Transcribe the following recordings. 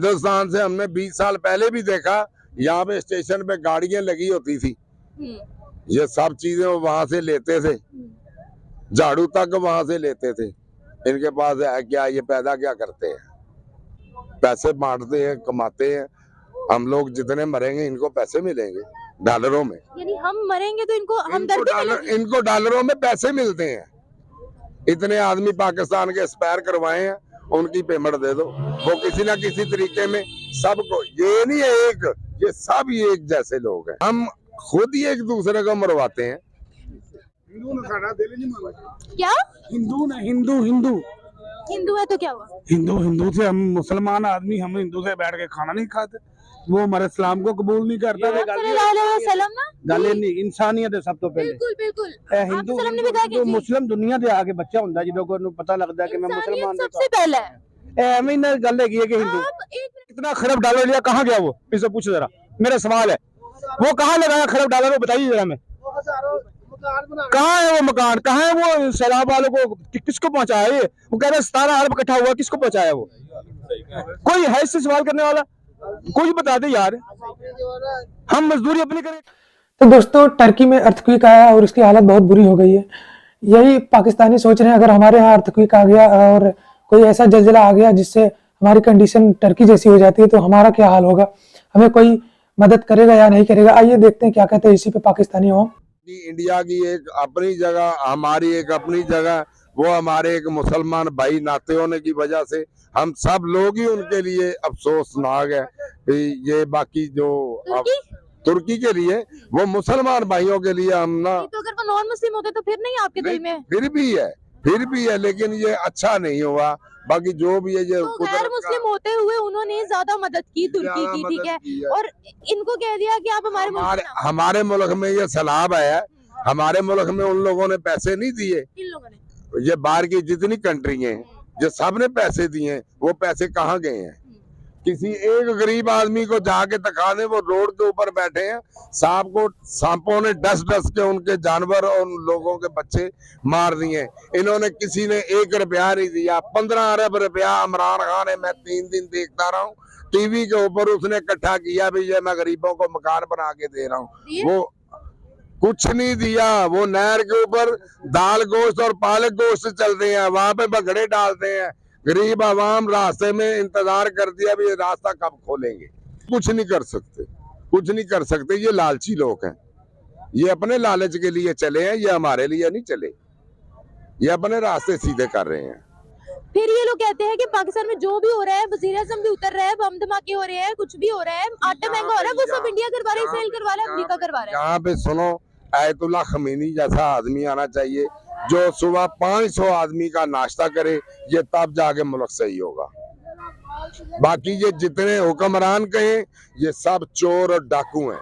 हिंदुस्तान से हमने 20 साल पहले भी देखा, यहाँ पे स्टेशन पे गाड़ियां लगी होती थी, ये सब चीजें वो वहां से लेते थे, झाड़ू तक वहां से लेते थे। इनके पास है क्या, ये पैदा क्या करते हैं? पैसे बांटते हैं, कमाते हैं। हम लोग जितने मरेंगे इनको पैसे मिलेंगे डॉलरों में, यानी हम मरेंगे तो इनको हमदर्दी मिलेगी। इनको डॉलरों में पैसे मिलते हैं। इतने आदमी पाकिस्तान के एक्सपायर करवाए हैं, उनकी पेमेंट दे दो, वो किसी ना किसी तरीके में सबको, ये नहीं है एक, ये सब ही एक जैसे लोग हैं। हम खुद ही एक दूसरे को मरवाते हैं। क्या हिंदू ना, हिंदू हिंदू हिंदू है तो क्या हुआ? हिंदू से हम मुसलमान आदमी, हम हिंदू से बैठ के खाना नहीं खाते। वो हमारे इस्लाम को कबूल नहीं करता। गाली नहीं, इंसानियत है सब तो पहले। बिल्कुल बिल्कुल। हिंदू तो मुस्लिम दुनिया दे आगे बच्चा होता जिदों को पता लगता है कि मैं मुसलमान सबसे पहले एवं ना गल है कि हिंदू कितना खरब डॉलर लिया, कहाँ गया वो? इससे पूछ जरा, मेरा सवाल है, वो कहाँ लगाया खरब डॉलर? वो बताइए जरा, मैं कहाँ है वो मकान, कहाँ है वो? सैलाब वालों को किसको पहुंचाया ये? वो कह रहे 17 अरब इकट्ठा हुआ, किसको पहुंचाया वो? कोई है इससे सवाल करने वाला? कोई बता दे यार, हम मजदूरी अपनी करें। तो दोस्तों, टर्की में अर्थक्वेक आया और उसकी हालत बहुत बुरी हो गई है। यही पाकिस्तानी सोच रहे हैं, अगर हमारे यहाँ अर्थक्वेक आ गया और कोई ऐसा जलजला आ गया जिससे हमारी कंडीशन टर्की जैसी हो जाती है तो हमारा क्या हाल होगा, हमें कोई मदद करेगा या नहीं करेगा? आइए देखते हैं क्या कहते हैं इसी पे पाकिस्तानी अवाम। इंडिया की एक अपनी जगह, हमारी एक अपनी जगह, वो हमारे एक मुसलमान भाई नाते होने की वजह से हम सब लोग ही उनके लिए अफसोसनाक है। ये बाकी जो तुर्की के लिए, वो मुसलमान भाइयों के लिए हम ना, तो अगर वो नॉन मुस्लिम होते तो फिर नहीं आपके दिल में? फिर भी है, लेकिन ये अच्छा नहीं हुआ। बाकी जो भी है, ये तो गैर मुस्लिम होते हुए उन्होंने ज्यादा मदद की तुर्की की, ठीक है, और इनको कह दिया कि आप हमारे मुल्क में ये सलाब है, हमारे मुल्क में उन लोगों ने पैसे नहीं दिए। इन लोगों ने, ये बाहर की जितनी कंट्री हैं, जो सब ने पैसे दिए, वो पैसे कहाँ गए हैं? किसी एक गरीब आदमी को जाके दिखा दे, वो रोड के ऊपर बैठे हैं, सांपों ने डस के उनके जानवर और उन लोगों के बच्चे मार दिए। इन्होंने, किसी ने 1 रुपया नहीं दिया। 15 अरब रुपया इमरान खान ने, मैं 3 दिन देखता रहा हूँ टीवी के ऊपर, उसने इकट्ठा किया भी ये मैं गरीबों को मकान बना के दे रहा हूँ। वो कुछ नहीं दिया। वो नहर के ऊपर दाल गोश्त और पालक गोश्त चल रहे हैं, वहां पे भगड़े डालते हैं। गरीब आवाम रास्ते में इंतजार कर दिया भी ये रास्ता कब खोलेंगे। कुछ नहीं कर सकते। ये लालची लोग हैं, ये अपने लालच के लिए चले हैं, ये हमारे लिए नहीं चले, ये अपने रास्ते सीधे कर रहे हैं। फिर ये लोग कहते हैं कि पाकिस्तान में जो भी हो रहा है, वज़ीर आज़म भी उतर रहा है, बम धमाके हो रहे हैं, कुछ भी हो रहा है, आटा महंगा हो रहा है, वो सब इंडिया करवा रहा है, इसराइल करवा रहा है, अमेरिका करवा रहा है। यहाँ पे सुनो, आयतुल्ला खमीनी जैसा आदमी आना चाहिए जो सुबह 500 आदमी का नाश्ता करे, ये तब जाके मुल्क सही होगा। बाकी ये जितने हुक्मरान कहें, ये सब चोर और डाकू हैं,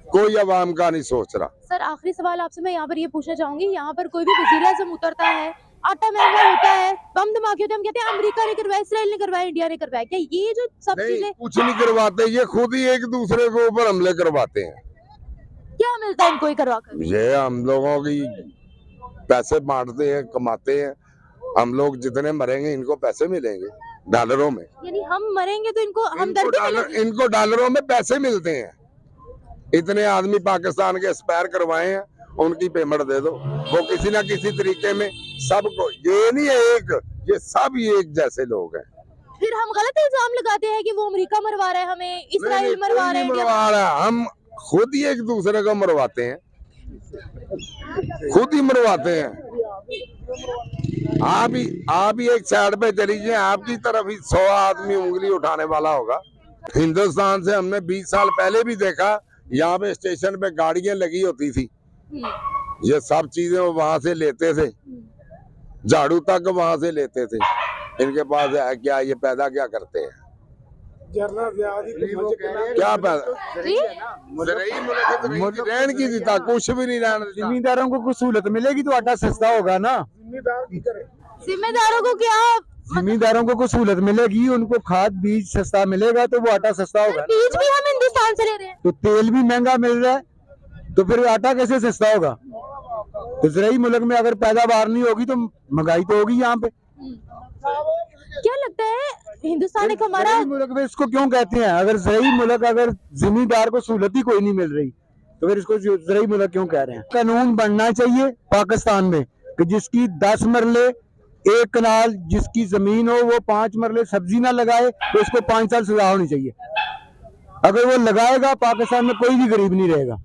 कोई अवाम का नहीं सोच रहा। सर, आखिरी सवाल आपसे मैं यहाँ पर ये पूछना चाहूंगी, यहाँ पर कोई भी वज़ीर आज़म उतरता है, आटा महंगा होता है, बम धमाके होते हैं, हम कहते हैं अमेरिका ने करवाया, इसराइल ने करवाया, इंडिया ने करवाया। क्या ये जो सब चीजें कुछ नहीं करवाते, ये खुद ही एक दूसरे के ऊपर हमले करवाते हैं। क्या मिलता है इनको करवा कर? ये हम लोगों की पैसे बांटते हैं, कमाते हैं। हम लोग जितने मरेंगे इनको पैसे मिलेंगे डॉलरों में। यानी हम मरेंगे तो इनको हमदर्दी मिलेगी। इनको डॉलरों में पैसे मिलते हैं। इतने आदमी पाकिस्तान के एक्सपायर करवाए हैं, उनकी पेमेंट दे दो, वो किसी ना किसी तरीके में सबको, ये नहीं है एक, ये सब ही एक जैसे लोग हैं। फिर हम गलत इल्जाम लगाते हैं कि वो अमेरिका मरवा रहा है हमें, इसराइल मरवा रहा है। हम खुद ही एक दूसरे को मरवाते हैं, खुद ही मरवाते हैं। आप ही एक साइड पे चलीजिए, आपकी तरफ ही 100 आदमी उंगली उठाने वाला होगा। हिंदुस्तान से हमने 20 साल पहले भी देखा, यहाँ पे स्टेशन पे गाड़ियां लगी होती थी, ये सब चीजें वो वहां से लेते थे, झाड़ू तक वहां से लेते थे। इनके पास है क्या, ये पैदा क्या करते हैं? क्या पैदा रहन की देता, कुछ भी नहीं रहना। जिम्मेदारों को कुछ सहूलत मिलेगी तो आटा सस्ता होगा ना। जिम्मेदारों को क्या, जिम्मेदारों को कुछ सहूलत मिलेगी, उनको खाद बीज सस्ता मिलेगा तो वो आटा सस्ता होगा। बीज भी हम हिंदुस्तान से ले रहे हैं, तो तेल भी महंगा मिल रहा है, तो फिर आटा कैसे सस्ता होगा? तो ज़राई मुल्क में अगर पैदावार नहीं होगी तो महंगाई तो होगी यहाँ पे। क्या लगता है हिंदुस्तान एक हमारा ज़रूरी मुल्क में इसको क्यों कहते हैं? अगर ज़रूरी मुल्क, अगर जमींदार को सहूलत ही कोई नहीं मिल रही तो फिर इसको ज़रूरी मुल्क क्यों कह रहे हैं? कानून बनना चाहिए पाकिस्तान में कि जिसकी 10 मरले 1 कनाल जिसकी जमीन हो वो 5 मरले सब्जी ना लगाए तो उसको 5 साल सजा होनी चाहिए। अगर वो लगाएगा पाकिस्तान में कोई भी गरीब नहीं रहेगा।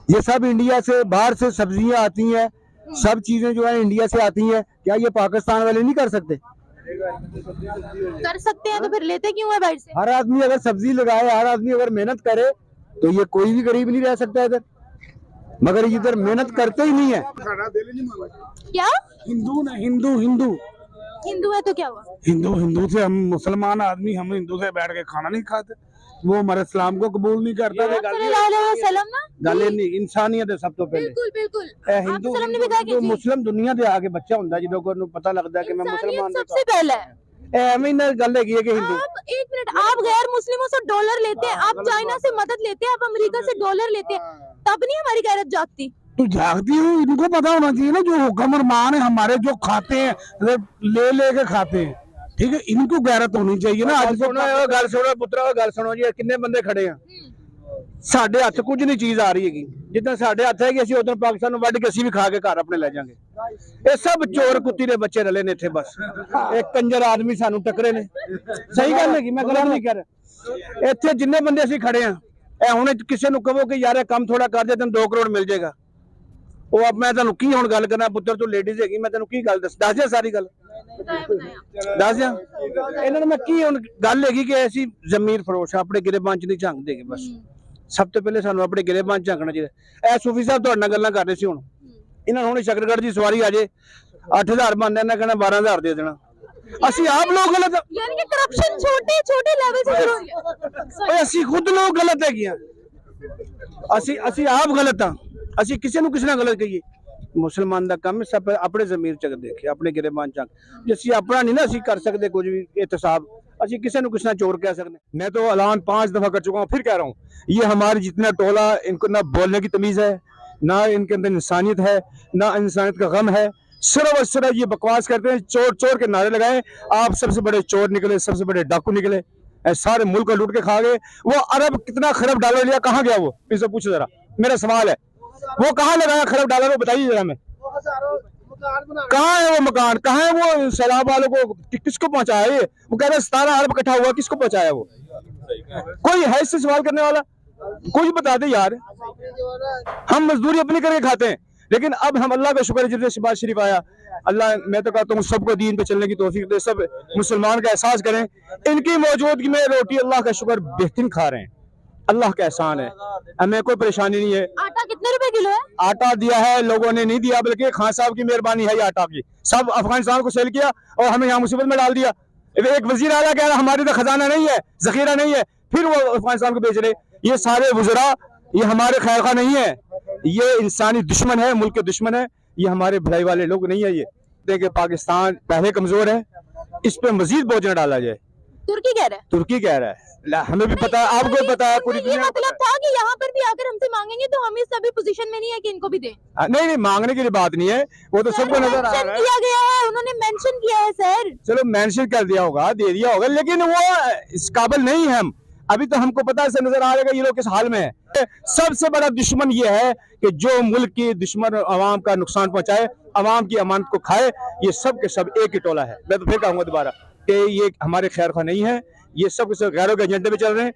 ये सब इंडिया से, बाहर से सब्जियां आती हैं, सब चीजें जो है इंडिया से आती हैं। क्या ये पाकिस्तान वाले नहीं कर सकते? कर सकते हैं तो फिर लेते क्यों है बाहर से? हर आदमी अगर सब्जी लगाए, हर आदमी अगर मेहनत करे तो ये कोई भी गरीब नहीं रह सकता इधर, मगर इधर मेहनत करते ही नहीं है। क्या हिंदू ना, हिंदू हिंदू हिंदू है तो क्या हुआ? हिंदू हिंदू से, हम मुसलमान आदमी, हम हिंदू से बैठ के खाना नहीं खाते। वो हमारे इस्लाम को कबूल नहीं करता। सल्लल्लाहु अलैहि वसल्लम ना, गल नहीं, इंसानियत है सब तो पहले। बिल्कुल बिल्कुल। हिंदू आप सल्लम ने भी कहा कि जो जी, मुस्लिम दुनिया दे आगे बच्चा होता है जिन्होंने पता लगता है कि मैं इंसानियत मुसलमान सबसे पहले है। गल है कि हिंदू आप एक मिनट, आप गैर मुस्लिमों से डॉलर लेते हैं, आप चाइना से मदद लेते हैं, आप अमेरिका से डॉलर लेते हैं, तब नहीं हमारी गैरत जागती? तो जागती हूँ, इनको पता होना चाहिए ना जो हुक्मरान है हमारे, जो खाते हैं ले लेके खाते हैं, ठीक है, इनको गैरत होनी चाहिए ना। गल सुनो पुत्रा, गल सुनो जी, किन्ने बंदे खड़े हैं साडे हत्थ कुछ नहीं चीज आ रही है जितना साडे हत्थ है कि ਅਸੀਂ ਉਧਰ ਪਾਕਿਸਤਾਨ ਨੂੰ ਵੱਢ ਕੇ ਅਸੀਂ ਵੀ ਖਾ ਕੇ ਘਰ ਆਪਣੇ ਲੈ ਜਾਾਂਗੇ। ਇਹ ਸਭ ਚੋਰ ਕੁੱਤੀ ਦੇ ਬੱਚੇ ਰਲੇ ਨੇ ਇੱਥੇ ਬਸ। ਇੱਕ ਕੰਜਰ ਆਦਮੀ ਸਾਨੂੰ ਟੱਕਰੇ ਨੇ। ਸਹੀ ਗੱਲ ਹੈ ਕਿ ਮੈਂ ਗਲਤ ਨਹੀਂ ਕਹਿ ਰਿਹਾ। ਇੱਥੇ ਜਿੰਨੇ ਬੰਦੇ ਅਸੀਂ ਖੜੇ ਆ, ਇਹ ਹੁਣ ਕਿਸੇ ਨੂੰ ਕਹੋ ਕਿ ਯਾਰ ਇਹ ਕੰਮ ਥੋੜਾ ਕਰ ਦੇ ਤੈਨੂੰ 2 ਕਰੋੜ ਮਿਲ ਜਾਏਗਾ, ਉਹ अब ਮੈਂ ਤੁਹਾਨੂੰ ਕੀ ਹੁਣ ਗੱਲ ਕਰਨਾ ਪੁੱਤਰ, ਤੂੰ ਲੇਡੀਜ਼ ਹੈਗੀ, ਮੈਂ ਤੈਨੂੰ ਕੀ ਗੱਲ ਦੱਸ ਦਿਆਂ ਸਾਰੀ ਗੱਲ ਦੱਸ ਦਿਆਂ ਇਹਨਾਂ ਨੂੰ ਮੈਂ ਕੀ ਹੁਣ ਗੱਲ ਹੈਗੀ ਕਿ ਅਸੀਂ ਜ਼ਮੀਰ ਫਰੋਸ਼ ਆਪਣੇ ਗਿਰੇਬਾਨ ਚ ਨਹੀਂ ਝਾਂਕਦੇ ਗੇ। ਬਸ ਸਭ ਤੋਂ ਪਹਿਲੇ ਸਾਨੂੰ ਆਪਣੇ ਗਿਰੇਬਾਨ ਚ ਝਾਂਕਣਾ ਚਾਹੀਦਾ। ਇਹ ਸੂਫੀ ਸਾਹਿਬ ਤੁਹਾਡੇ ਨਾਲ ਗੱਲਾਂ ਕਰ ਰਹੇ ਸੀ, ਹੁਣ ਇਹਨਾਂ ਨੂੰ ਹੁਣ शकरगढ़ ਦੀ ਸਵਾਰੀ ਆ ਜੇ 8000 ਬਣਦਾ, ਇਹਨਾਂ ਕਹਿਣਾ 12000 ਦੇ ਦੇਣਾ। ਅਸੀਂ ਆਪ ਲੋਕ ਗਲਤ, यानी कि करप्शन छोटे छोटे लेवल से शुरू हो गया। ਅਸੀਂ ਖੁਦ ਲੋਕ ਗਲਤ ਹੈਗੀਆਂ। ਅਸੀਂ ਆਪ ਗਲਤ ਆ। ਅਸੀਂ ਕਿਸੇ ਨੂੰ ਕਿਸੇ ਨਾਲ ਗਲਤ ਕਹੀਏ। ਮੁਸਲਮਾਨ ਦਾ ਕੰਮ ਸਭ ਆਪਣੇ ਜ਼ਮੀਰ ਚ ਦੇਖੇ, ਆਪਣੇ ਗਿਰੇਬਾਨ ਚ। ਜੇ ਅਸੀਂ ਆਪਣਾ ਨਹੀਂ ਨਾ ਅਸੀਂ ਕਰ ਸਕਦੇ कुछ भी एहतसाब, ਅਸੀਂ ਕਿਸੇ ਨੂੰ ਕਿਸੇ ਨਾਲ चोर कह सकते। मैं तो ऐलान 5 दफा कर चुका हूँ, फिर कह रहा हूँ, ये हमारे जितना टोला, इनको ना बोलने की तमीज है, ना इनके अंदर इंसानियत है, ना इंसानियत का गम है। सिर्फ और सिर्फ ये बकवास करते हैं, चोर चोर के नारे लगाए। आप सबसे बड़े चोर निकले, सबसे बड़े डाकू निकले, सारे मुल्क को लूट के खा गए। वो अरब कितना खरब डॉलर लिया, कहाँ गया वो? इनसे पूछो जरा, मेरा सवाल है, वो कहाँ लगाया खरब डॉलर? वो बताइए जरा मैं, कहाँ है वो मकान? कहाँ है वो सैलाब वालों को? किसको पहुंचाया ये? वो कह रहे 17 अरब इकट्ठा हुआ, किसको पहुंचाया वो? कोई है इससे सवाल करने वाला? कोई बता दे यार। हम मजदूरी अपनी करके खाते हैं, लेकिन अब हम अल्लाह का शुक्र है जितने शहबाज शरीफ आया, अल्लाह मैं तो कहता हूँ सबको दीन पे चलने की तौफीक दे, सब मुसलमान का एहसास करें। इनकी मौजूदगी में रोटी अल्लाह का शुक्र बेहतरीन खा रहे हैं, अल्लाह का एहसान है, हमें कोई परेशानी नहीं है। आटा कितने रुपए किलो है? आटा दिया है लोगों ने, नहीं दिया, बल्कि खान साहब की मेहरबानी है ये आटा की। सब अफगानिस्तान को सेल किया और हमें यहाँ मुसीबत में डाल दिया। एक वजीर आला कह रहा हमारी तो खजाना नहीं है, जखीरा नहीं है, फिर वो अफगानिस्तान को बेच रहे। ये सारे वज़रा ये हमारे खैर खा नहीं है, ये इंसानी दुश्मन है, मुल्क के दुश्मन है, ये हमारे भलाई वाले लोग नहीं है। ये देखिए पाकिस्तान पहले कमजोर है, इस पे मजीद बोझ डाला जाए। तुर्की कह रहा है, तुर्की कह रहा है, हमें भी पता है, आपको भी पता है, पूरी ये दुनिया को मतलब था कि यहाँ पर भी आकर हमसे मांगेंगे तो हम इस अभी पोजीशन में नहीं है कि इनको भी दें। नहीं नहीं, मांगने की बात नहीं है, वो तो सबको नजर आ मेंशन रहा है। किया गया है, उन्होंने मेंशन किया है सर। चलो मेंशन कर दिया होगा, दे दिया होगा, लेकिन वो इस काबिल नहीं है हम। अभी तो हमको पता है, नजर आ रहेगा ये लोग किस हाल में है। सबसे बड़ा दुश्मन ये है कि जो मुल्क की दुश्मन अवाम का नुकसान पहुंचाए, अवाम की अमानत को खाए, ये सब के सब एक ही टोला है। मैं तो फिर कहूंगा दोबारा कि ये हमारे खैर खा नहीं है, ये सब के सब गैरों के एजेंडे पे चल रहे हैं।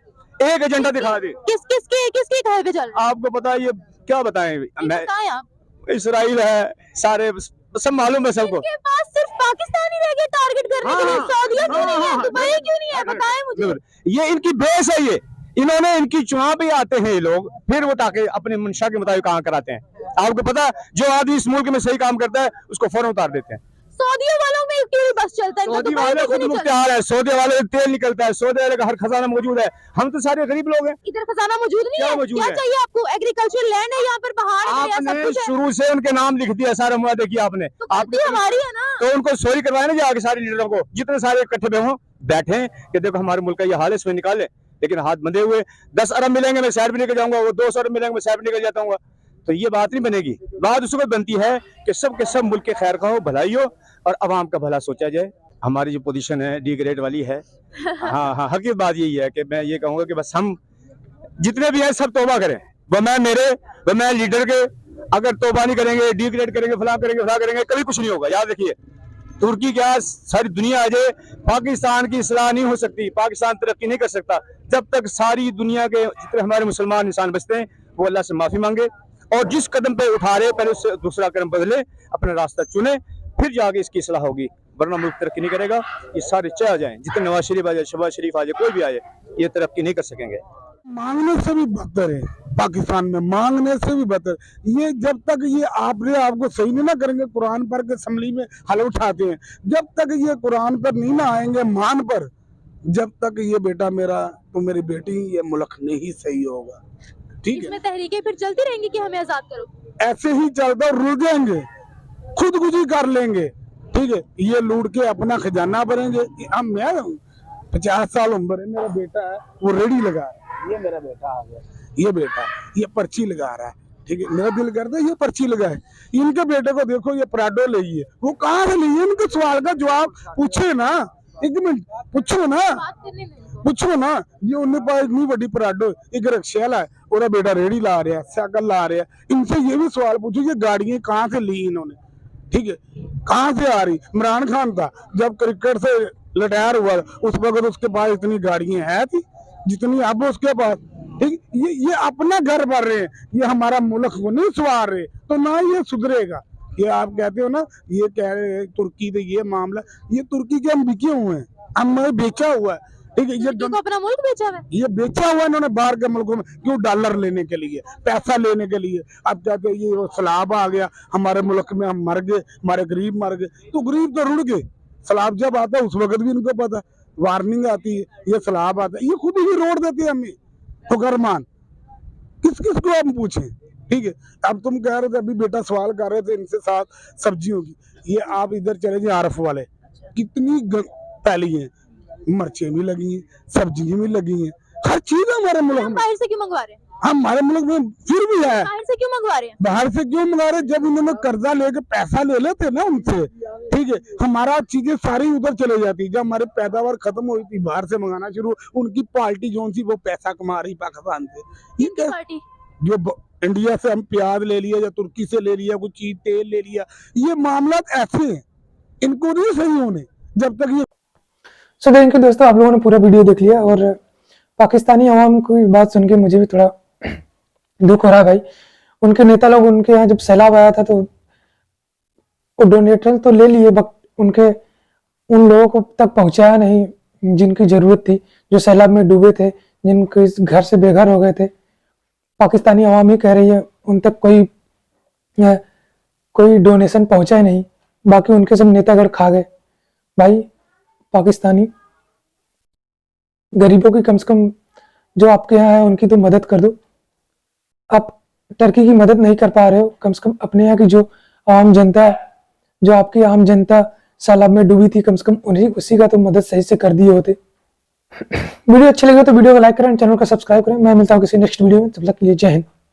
एक एजेंडा दिखा दे, किसके घर पे चल रहा है? आपको पता है, ये क्या बताएं, मैं बताएं आप। इसराइल है, सारे सब मालूम है सबको। इनके पास सिर्फ पाकिस्तान ही रह गया टारगेट करने के लिए, सऊदीया क्यों नहीं है, दुबई क्यों नहीं है, बताएं मुझे। ये इनकी बेस है, ये इन्होंने इनकी चुनाव पे आते हैं ये लोग, फिर वो ताकि अपने मंशा के मुताबिक काम कराते हैं। आपको पता है, जो आदमी इस मुल्क में सही काम करता है उसको फौरन उतार देते हैं। सऊदीया वालों में क्यों बस चलता है? सऊदी वाले खुद मुख्तियार है, सऊदी वाले तेल निकलता है, सऊदी वाले का हर खजाना मौजूद है। हम तो सारे गरीब लोग हैं, इधर खजाना मौजूद नहीं क्या है? मौजूद क्या है? चाहिए आपको? एग्रीकल्चर लैंड है यहाँ पर, पहाड़ है, यहाँ सब आपने कुछ है। शुरू से उनके नाम लिख दिया, सारा मुआ देखिए आपने, तो गलती हमारी है ना। तो उनको सॉरी करवाए ना जाके सारे लीडरों को, जितने सारे इकट्ठे पे हों, बैठे कि देखो हमारे मुल्क का ये हाल है, इसमें निकाले। लेकिन हाथ बंधे हुए 10 अरब मिलेंगे मैं शहर भी निकल जाऊंगा, वो 200 अरब मिलेंगे मैं शहर भी निकल जाता हूँ, तो ये बात नहीं बनेगी। बात उसको बनती है कि सब के सब मुल्क के खैर का हो, भलाई हो और अवाम का भला सोचा जाए। हमारी जो पोजीशन है डी ग्रेड वाली है। हाँ हाँ, हकीकत बात यही है कि मैं ये कहूँगा कि बस हम जितने भी हैं सब तौबा करें, वो मैं लीडर के, अगर तौबा नहीं करेंगे, डी ग्रेड करेंगे, फला करेंगे, कभी कुछ नहीं होगा। याद रखिए, तुर्की क्या सारी दुनिया आ जाए, पाकिस्तान की इस्लाह नहीं हो सकती, पाकिस्तान तरक्की नहीं कर सकता जब तक सारी दुनिया के जितने हमारे मुसलमान इंसान बचते हैं वो अल्लाह से माफी मांगे और जिस कदम पे उठा रहे पहले उससे दूसरा कदम बदले, अपना रास्ता चुने, फिर जाके इसकी इस्लाह होगी, वरना मुल्क तरक्की नहीं करेगा। ये सारे चाह जाएं, जितने नवाज शरीफ आ जाए, शहबाज शरीफ आ जाए, कोई भी आ जाए, ये तरक्की नहीं कर सकेंगे। मांगने से भी बदतर है पाकिस्तान में, मांगने से भी बदतर। ये जब तक ये आपको सही नहीं ना करेंगे, कुरान पर के असम्बली में हल उठाते हैं, जब तक ये कुरान पर नहीं ना आएंगे मान पर, जब तक ये बेटा मेरा तो मेरी बेटी, ये मुल्क नहीं सही होगा। ठीक है, इसमें तहरीकें फिर चलती रहेंगी कि हमें आजाद करो, ऐसे ही चलता रुल जाएंगे, खुदकुशी कर लेंगे। ठीक है, ये लूट के अपना खजाना भरेंगे। अब मैं 50 साल उम्र है, मेरा बेटा है वो रेडी लगा है, ये मेरा बेटा आ गया, ये बेटा ये पर्ची लगा रहा है। ठीक है, मेरा दिल करता है ये पर्ची लगाए। इनके बेटे को देखो, ये प्राडो ली है, वो कहाँ से ली है? इनके सवाल का जवाब पूछे ना, एक मिनट पूछो ना, बात करने में पूछो ना। ये उन्हें पास इतनी बड़ी प्राडो, एक रिक्शा है और बेटा रेडी ला रहा है, साइकिल ला रहा है। इनसे ये भी सवाल पूछो, ये गाड़ियां कहाँ से ली इन्होंने? ठीक है, कहाँ से आ रही? इमरान खान था जब क्रिकेट से रिटायर हुआ उस वक्त उसके पास इतनी गाड़ियां है थी जितनी अब उसके पास। ठीक, ये अपना घर भर रहे हैं, ये हमारा मुल्क को नहीं सवार रहे, तो ना ये सुधरेगा। ये आप कहते हो ना, ये कह रहे हैं तुर्की से ये मामला, ये तुर्की के हम बिके हुए हैं, हमें बेचा हुआ है। ठीक है, ये को अपना मुल्क बेचा हुआ है, ये बेचा हुआ इन्होंने बाहर के मुल्कों में, क्यों? डॉलर लेने के लिए, पैसा लेने के लिए। अब कहते हैं ये वो सैलाब आ गया हमारे मुल्क में, हम मर गए, हमारे गरीब मर गए। तो गरीब तो रुड़ गए, सैलाब जब आता है उस वक्त भी इनको पता, वार्निंग आती है, ये सैलाब आता है, ये खुद ही रोड देते हैं हमें फुकरमान। किस किस को हम पूछें? ठीक है, अब तुम कह रहे थे, अभी बेटा सवाल कर रहे थे इनसे साथ सब्जियों की, ये आप इधर चले जाए आरफ वाले, कितनी पैली है, मिर्चें भी लगी हैं, सब्जियां भी लगी हैं, हर चीज हमारे मुल्क में। बाहर से क्यों मंगवा रहे हैं? हमारे मुल्क में फिर भी है, बाहर से क्यों मंगवा रहे हैं? बाहर से क्यों मंगा रहे? जब इन्होंने कर्जा लेके पैसा ले लेते ना उनसे, ठीक है, हमारा चीजें सारी उधर चले जाती। जब हमारी पैदावार खत्म हुई थी, बाहर से मंगाना शुरू, उनकी पार्टी जो सी वो पैसा कमा रही पाकिस्तान से। ये क्या पार्टी जो इंडिया से हम प्याज ले लिया या तुर्की से ले लिया, कुछ चीज तेल ले लिया, ये मामला ऐसे हैं, इनको नहीं सही होने जब तक ये। सो थैंक यू दोस्तों, आप लोगों ने पूरा वीडियो देख लिया और पाकिस्तानी अवाम की बात सुन के मुझे भी थोड़ा दुख हो रहा है भाई। उनके नेता लोग, उनके यहाँ जब सैलाब आया था तो वो डोनेटर तो ले लिए, बट उनके उन लोगों को तक पहुंचाया नहीं जिनकी जरूरत थी, जो सैलाब में डूबे थे, जिनके घर से बेघर हो गए थे। पाकिस्तानी अवाम ही कह रही है उन तक कोई डोनेशन पहुंचा ही नहीं, बाकी उनके सब नेतागढ़ खा गए। भाई पाकिस्तानी गरीबों की कम से कम जो आपके यहाँ है उनकी तो मदद कर दो। आप टर्की की मदद नहीं कर पा रहे हो, कम से कम अपने यहाँ की जो आम जनता है, जो आपकी आम जनता सैलाब में डूबी थी, कम से कम उन्हीं उसी का तो मदद सही से कर दिए होते। वीडियो अच्छे लगे तो वीडियो को लाइक करें, चैनल को सब्सक्राइब करें। मैं मिलता हूँ किसी नेक्स्ट वीडियो में, तब तक के लिए जय हिंद।